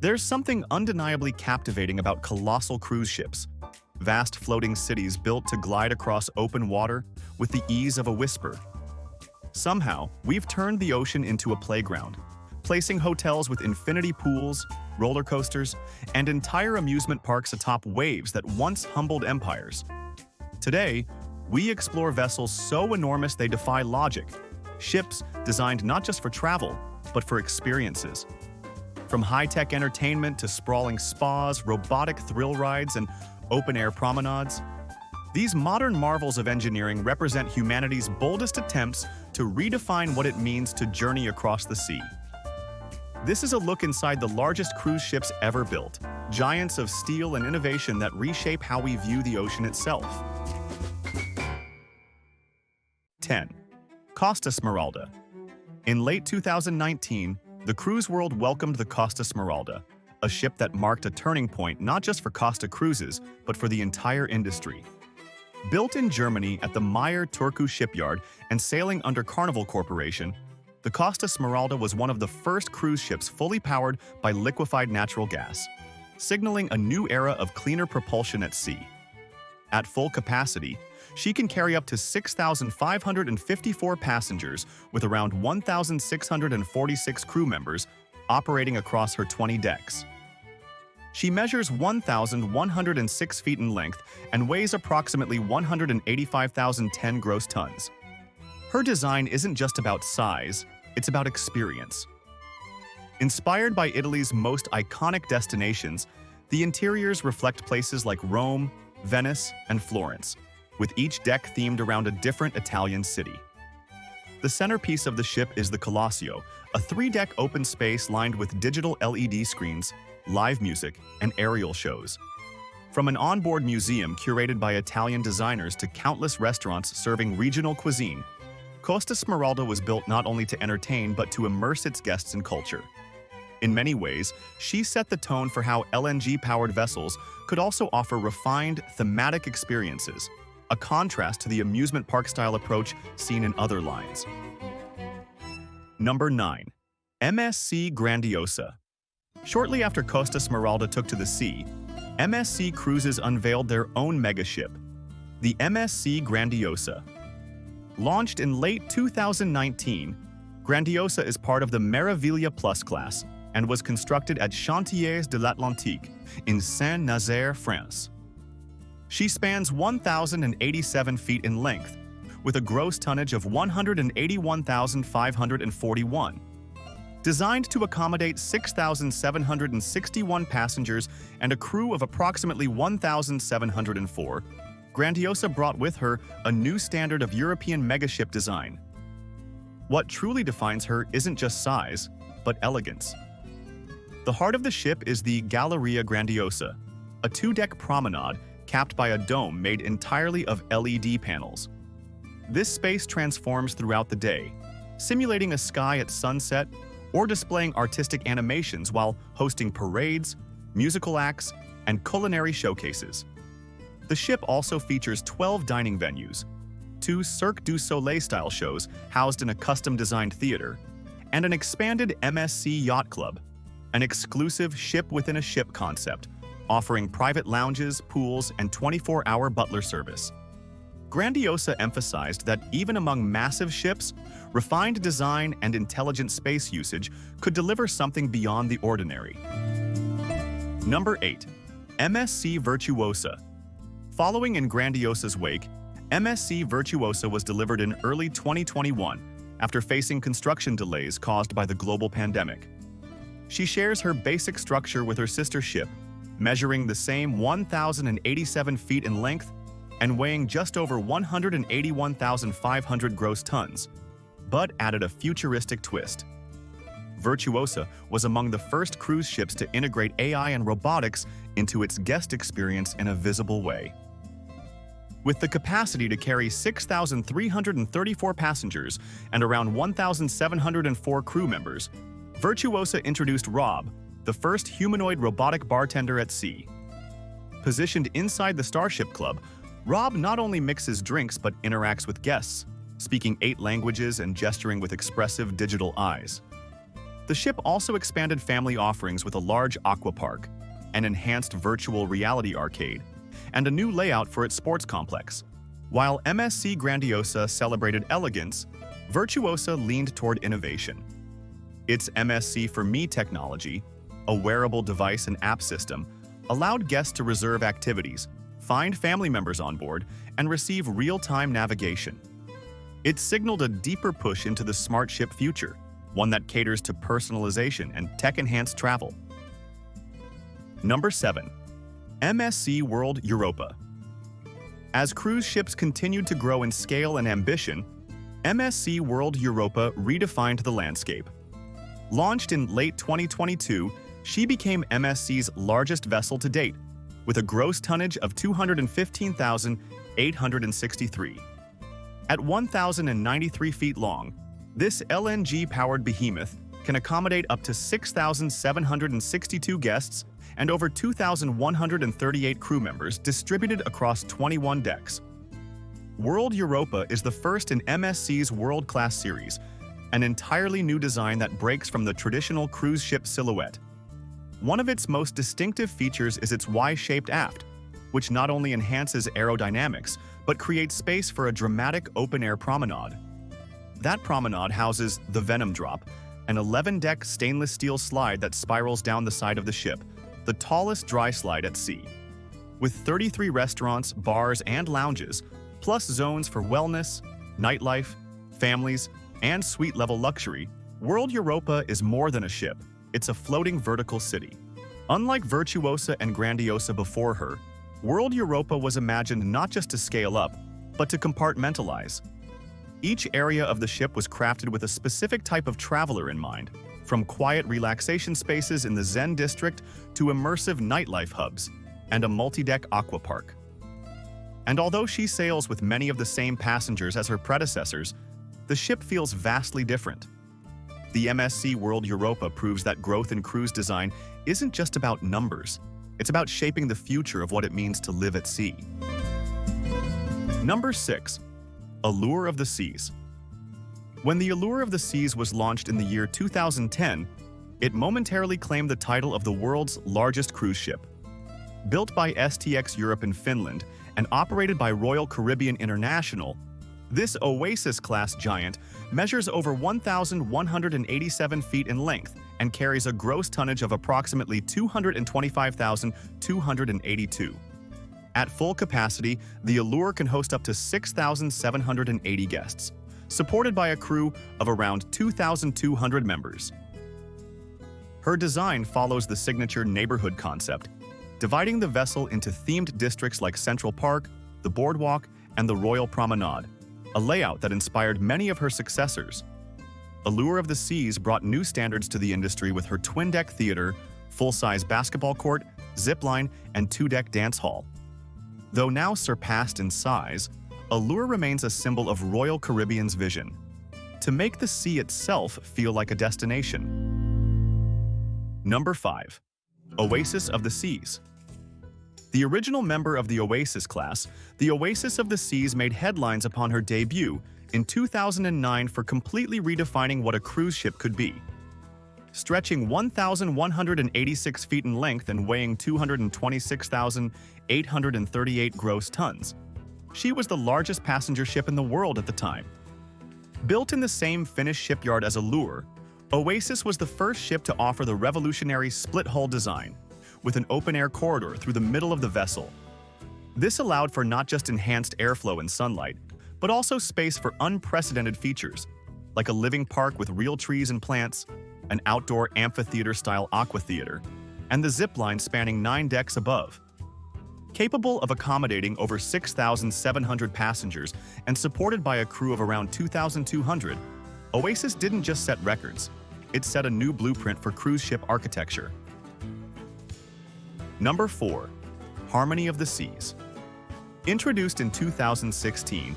There's something undeniably captivating about colossal cruise ships, vast floating cities built to glide across open water with the ease of a whisper. Somehow, we've turned the ocean into a playground, placing hotels with infinity pools, roller coasters, and entire amusement parks atop waves that once humbled empires. Today, we explore vessels so enormous they defy logic, ships designed not just for travel, but for experiences. From high-tech entertainment to sprawling spas, robotic thrill rides, and open-air promenades, these modern marvels of engineering represent humanity's boldest attempts to redefine what it means to journey across the sea. This is a look inside the largest cruise ships ever built, giants of steel and innovation that reshape how we view the ocean itself. 10. Costa Smeralda. In late 2019, the cruise world welcomed the Costa Smeralda, a ship that marked a turning point not just for Costa Cruises, but for the entire industry. Built in Germany at the Meyer Turku shipyard and sailing under Carnival Corporation, the Costa Smeralda was one of the first cruise ships fully powered by liquefied natural gas, signaling a new era of cleaner propulsion at sea. At full capacity, she can carry up to 6,554 passengers with around 1,646 crew members operating across her 20 decks. She measures 1,106 feet in length and weighs approximately 185,010 gross tons. Her design isn't just about size, it's about experience. Inspired by Italy's most iconic destinations, the interiors reflect places like Rome, Venice, and Florence, with each deck themed around a different Italian city. The centerpiece of the ship is the Colosseo, a 3-deck open space lined with digital LED screens, live music, and aerial shows. From an onboard museum curated by Italian designers to countless restaurants serving regional cuisine, Costa Smeralda was built not only to entertain but to immerse its guests in culture. In many ways, she set the tone for how LNG-powered vessels could also offer refined, thematic experiences, a contrast to the amusement park-style approach seen in other lines. Number 9. MSC Grandiosa. Shortly after Costa Smeralda took to the sea, MSC Cruises unveiled their own megaship, the MSC Grandiosa. Launched in late 2019, Grandiosa is part of the Meraviglia Plus class and was constructed at Chantiers de l'Atlantique in Saint-Nazaire, France. She spans 1,087 feet in length, with a gross tonnage of 181,541. Designed to accommodate 6,761 passengers and a crew of approximately 1,704, Grandiosa brought with her a new standard of European megaship design. What truly defines her isn't just size, but elegance. The heart of the ship is the Galleria Grandiosa, a 2-deck promenade capped by a dome made entirely of LED panels. This space transforms throughout the day, simulating a sky at sunset or displaying artistic animations while hosting parades, musical acts, and culinary showcases. The ship also features 12 dining venues, 2 Cirque du Soleil-style shows housed in a custom-designed theater, and an expanded MSC Yacht Club, an exclusive ship-within-a-ship concept, offering private lounges, pools, and 24-hour butler service. Grandiosa emphasized that even among massive ships, refined design and intelligent space usage could deliver something beyond the ordinary. Number 8. MSC Virtuosa. Following in Grandiosa's wake, MSC Virtuosa was delivered in early 2021 after facing construction delays caused by the global pandemic. She shares her basic structure with her sister ship, measuring the same 1,087 feet in length and weighing just over 181,500 gross tons, but added a futuristic twist. Virtuosa was among the first cruise ships to integrate AI and robotics into its guest experience in a visible way. With the capacity to carry 6,334 passengers and around 1,704 crew members, Virtuosa introduced Rob, the first humanoid robotic bartender at sea. Positioned inside the Starship Club, Rob not only mixes drinks but interacts with guests, speaking 8 languages and gesturing with expressive digital eyes. The ship also expanded family offerings with a large aqua park, an enhanced virtual reality arcade, and a new layout for its sports complex. While MSC Grandiosa celebrated elegance, Virtuosa leaned toward innovation. Its MSC for Me technology, a wearable device and app system, allowed guests to reserve activities, find family members on board, and receive real-time navigation. It signaled a deeper push into the smart ship future, one that caters to personalization and tech-enhanced travel. Number 7. MSC World Europa. As cruise ships continued to grow in scale and ambition, MSC World Europa redefined the landscape. Launched in late 2022, she became MSC's largest vessel to date, with a gross tonnage of 215,863. At 1,093 feet long, this LNG-powered behemoth can accommodate up to 6,762 guests and over 2,138 crew members distributed across 21 decks. World Europa is the first in MSC's world-class series, an entirely new design that breaks from the traditional cruise ship silhouette. One of its most distinctive features is its Y-shaped aft, which not only enhances aerodynamics, but creates space for a dramatic open-air promenade. That promenade houses the Venom Drop, an 11-deck stainless steel slide that spirals down the side of the ship, the tallest dry slide at sea. With 33 restaurants, bars, and lounges, plus zones for wellness, nightlife, families, and suite-level luxury, World Europa is more than a ship. It's a floating vertical city. Unlike Virtuosa and Grandiosa before her, World Europa was imagined not just to scale up, but to compartmentalize. Each area of the ship was crafted with a specific type of traveler in mind, from quiet relaxation spaces in the Zen district to immersive nightlife hubs and a multi-deck aqua park. And although she sails with many of the same passengers as her predecessors, the ship feels vastly different. The MSC World Europa proves that growth in cruise design isn't just about numbers. It's about shaping the future of what it means to live at sea. Number 6. Allure of the Seas. When the Allure of the Seas was launched in the year 2010, it momentarily claimed the title of the world's largest cruise ship. Built by STX Europe in Finland and operated by Royal Caribbean International, this Oasis-class giant measures over 1,187 feet in length and carries a gross tonnage of approximately 225,282. At full capacity, the Allure can host up to 6,780 guests, supported by a crew of around 2,200 members. Her design follows the signature neighborhood concept, dividing the vessel into themed districts like Central Park, the Boardwalk, and the Royal Promenade, a layout that inspired many of her successors. Allure of the Seas brought new standards to the industry with her twin-deck theater, full-size basketball court, zipline, and two-deck dance hall. Though now surpassed in size, Allure remains a symbol of Royal Caribbean's vision, to make the sea itself feel like a destination. Number 5. Oasis of the Seas. The original member of the Oasis class, the Oasis of the Seas made headlines upon her debut in 2009 for completely redefining what a cruise ship could be. Stretching 1,186 feet in length and weighing 226,838 gross tons, she was the largest passenger ship in the world at the time. Built in the same Finnish shipyard as Allure, Oasis was the first ship to offer the revolutionary split-hull design, with an open-air corridor through the middle of the vessel. This allowed for not just enhanced airflow and sunlight, but also space for unprecedented features, like a living park with real trees and plants, an outdoor amphitheater-style aqua theater, and the zipline spanning 9 decks above. Capable of accommodating over 6,700 passengers and supported by a crew of around 2,200, Oasis didn't just set records, it set a new blueprint for cruise ship architecture. Number 4. Harmony of the Seas. Introduced in 2016,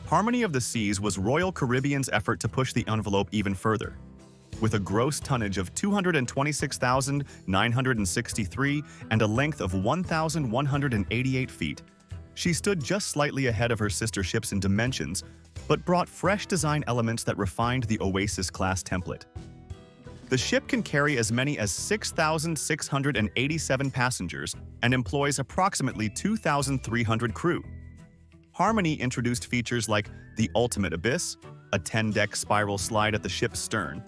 Harmony of the Seas was Royal Caribbean's effort to push the envelope even further. With a gross tonnage of 226,963 and a length of 1,188 feet, she stood just slightly ahead of her sister ships in dimensions, but brought fresh design elements that refined the Oasis-class template. The ship can carry as many as 6,687 passengers and employs approximately 2,300 crew. Harmony introduced features like the Ultimate Abyss, a 10-deck spiral slide at the ship's stern,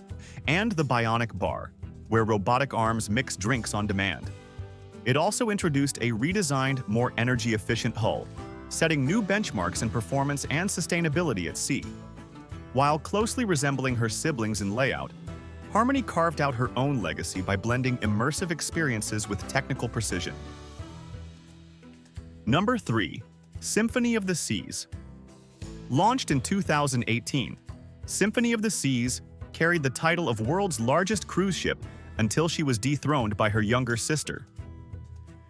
and the Bionic Bar, where robotic arms mix drinks on demand. It also introduced a redesigned, more energy-efficient hull, setting new benchmarks in performance and sustainability at sea. While closely resembling her siblings in layout, Harmony carved out her own legacy by blending immersive experiences with technical precision. Number 3. Symphony of the Seas. Launched in 2018, Symphony of the Seas carried the title of world's largest cruise ship until she was dethroned by her younger sister.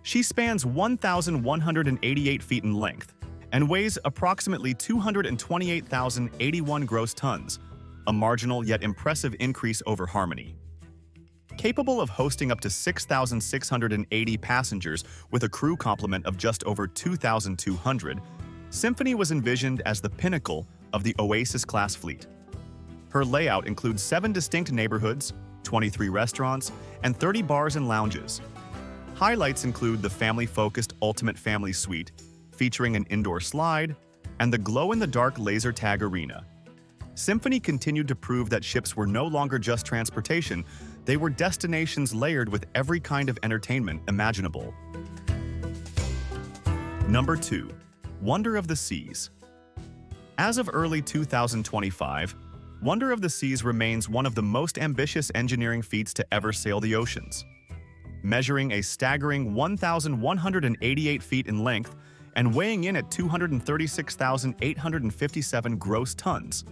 She spans 1,188 feet in length and weighs approximately 228,081 gross tons, a marginal yet impressive increase over Harmony. Capable of hosting up to 6,680 passengers with a crew complement of just over 2,200, Symphony was envisioned as the pinnacle of the Oasis-class fleet. Her layout includes 7 distinct neighborhoods, 23 restaurants, and 30 bars and lounges. Highlights include the family-focused Ultimate Family Suite, featuring an indoor slide, and the glow-in-the-dark laser tag arena. Symphony continued to prove that ships were no longer just transportation, they were destinations layered with every kind of entertainment imaginable. Number 2. Wonder of the Seas. As of early 2025, Wonder of the Seas remains one of the most ambitious engineering feats to ever sail the oceans. Measuring a staggering 1,188 feet in length and weighing in at 236,857 gross tons,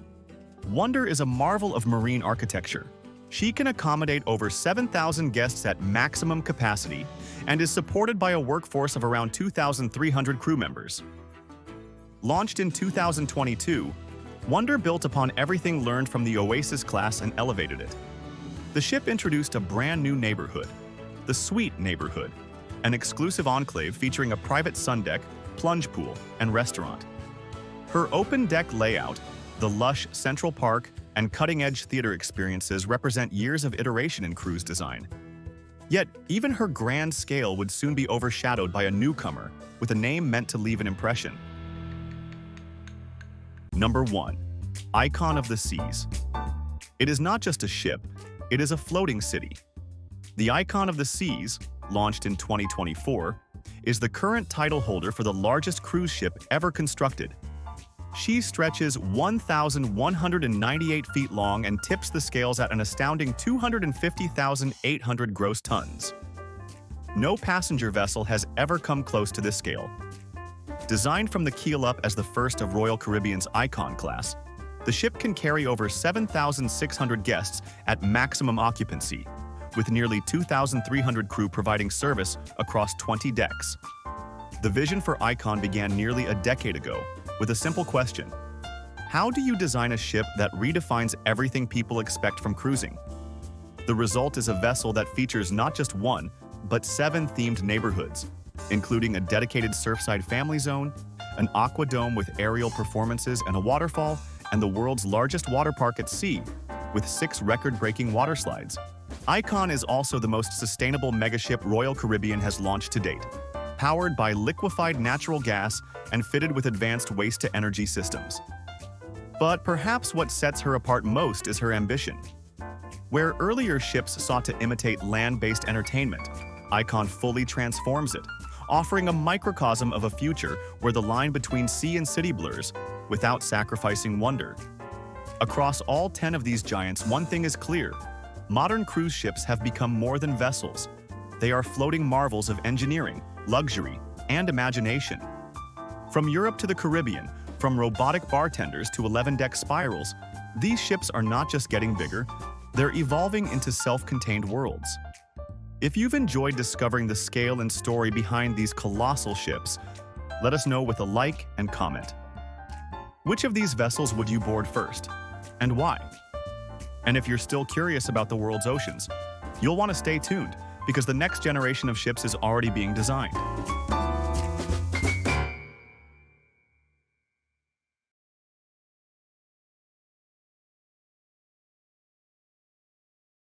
Wonder is a marvel of marine architecture. She can accommodate over 7,000 guests at maximum capacity and is supported by a workforce of around 2,300 crew members. Launched in 2022, Wonder built upon everything learned from the Oasis class and elevated it. The ship introduced a brand new neighborhood, the Suite neighborhood, an exclusive enclave featuring a private sun deck, plunge pool, and restaurant. Her open-deck layout, the lush Central Park, and cutting-edge theater experiences represent years of iteration in cruise design. Yet, even her grand scale would soon be overshadowed by a newcomer with a name meant to leave an impression. Number 1. Icon of the Seas. It is not just a ship, it is a floating city. The Icon of the Seas, launched in 2024, is the current title holder for the largest cruise ship ever constructed. She stretches 1,198 feet long and tips the scales at an astounding 250,800 gross tons. No passenger vessel has ever come close to this scale. Designed from the keel up as the first of Royal Caribbean's Icon class, the ship can carry over 7,600 guests at maximum occupancy, with nearly 2,300 crew providing service across 20 decks. The vision for Icon began nearly a decade ago, with a simple question: how do you design a ship that redefines everything people expect from cruising? The result is a vessel that features not just one, but 7 themed neighborhoods, including a dedicated surfside family zone, an aqua dome with aerial performances and a waterfall, and the world's largest water park at sea, with 6 record-breaking water slides. Icon is also the most sustainable megaship Royal Caribbean has launched to date, powered by liquefied natural gas and fitted with advanced waste-to-energy systems. But perhaps what sets her apart most is her ambition. Where earlier ships sought to imitate land-based entertainment, Icon fully transforms it, offering a microcosm of a future where the line between sea and city blurs, without sacrificing wonder. Across all 10 of these giants, one thing is clear: modern cruise ships have become more than vessels. They are floating marvels of engineering, luxury, and imagination. From Europe to the Caribbean, from robotic bartenders to 11-deck spirals, these ships are not just getting bigger, they're evolving into self-contained worlds. If you've enjoyed discovering the scale and story behind these colossal ships, let us know with a like and comment. Which of these vessels would you board first, and why? And if you're still curious about the world's oceans, you'll want to stay tuned, because the next generation of ships is already being designed.